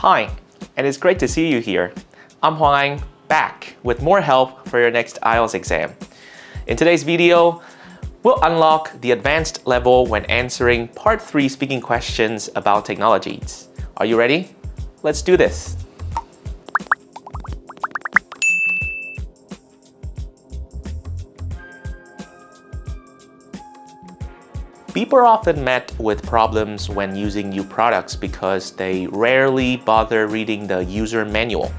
Hi, and it's great to see you here. I'm Hoàng Anh, back with more help for your next IELTS exam. In today's video, we'll unlock the advanced level when answering Part 3 speaking questions about technologies. Are you ready? Let's do this. People are often met with problems when using new products because they rarely bother reading the user manual,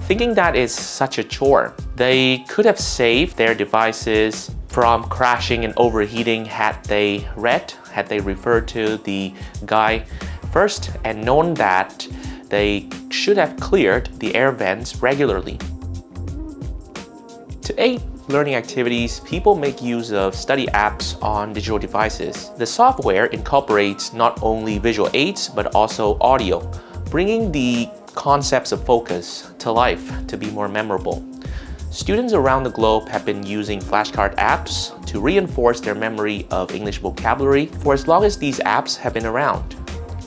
thinking that is such a chore. They could have saved their devices from crashing and overheating had they referred to the guide first and known that they should have cleared the air vents regularly. To aid learning activities, people make use of study apps on digital devices. The software incorporates not only visual aids but also audio, bringing the concepts of focus to life to be more memorable. Students around the globe have been using flashcard apps to reinforce their memory of English vocabulary for as long as these apps have been around,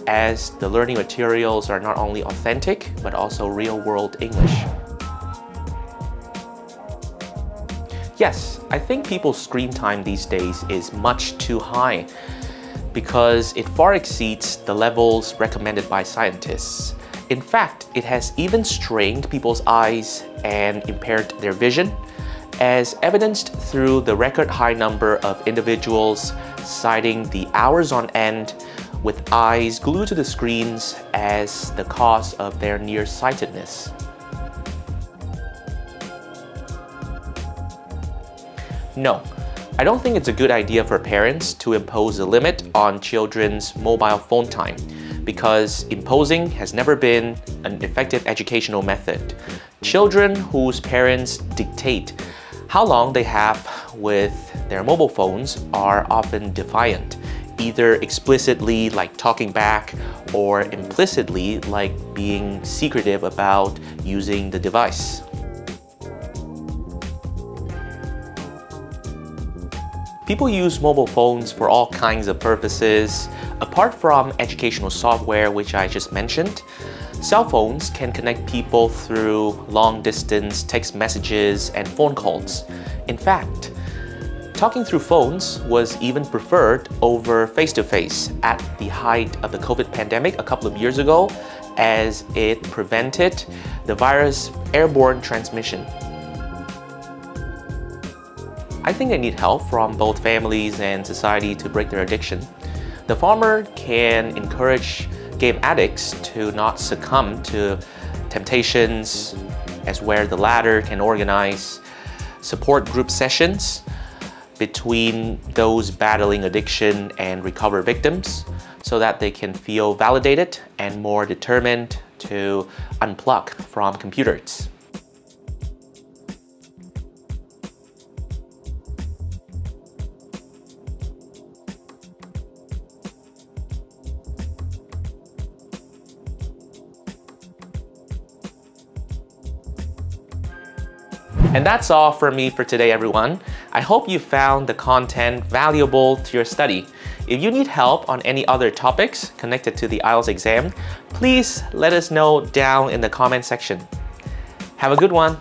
as the learning materials are not only authentic but also real-world English. Yes, I think people's screen time these days is much too high because it far exceeds the levels recommended by scientists. In fact, it has even strained people's eyes and impaired their vision, as evidenced through the record high number of individuals citing the hours on end with eyes glued to the screens as the cause of their nearsightedness. No, I don't think it's a good idea for parents to impose a limit on children's mobile phone time, because imposing has never been an effective educational method. Children whose parents dictate how long they have with their mobile phones are often defiant, either explicitly like talking back or implicitly like being secretive about using the device. People use mobile phones for all kinds of purposes. Apart from educational software, which I just mentioned, cell phones can connect people through long-distance text messages and phone calls. In fact, talking through phones was even preferred over face-to-face at the height of the COVID pandemic a couple of years ago, as it prevented the virus airborne transmission. I think they need help from both families and society to break their addiction. The former can encourage game addicts to not succumb to temptations, as where the latter can organize support group sessions between those battling addiction and recover victims so that they can feel validated and more determined to unplug from computers. And that's all from me for today, everyone. I hope you found the content valuable to your study. If you need help on any other topics connected to the IELTS exam, please let us know down in the comment section. Have a good one.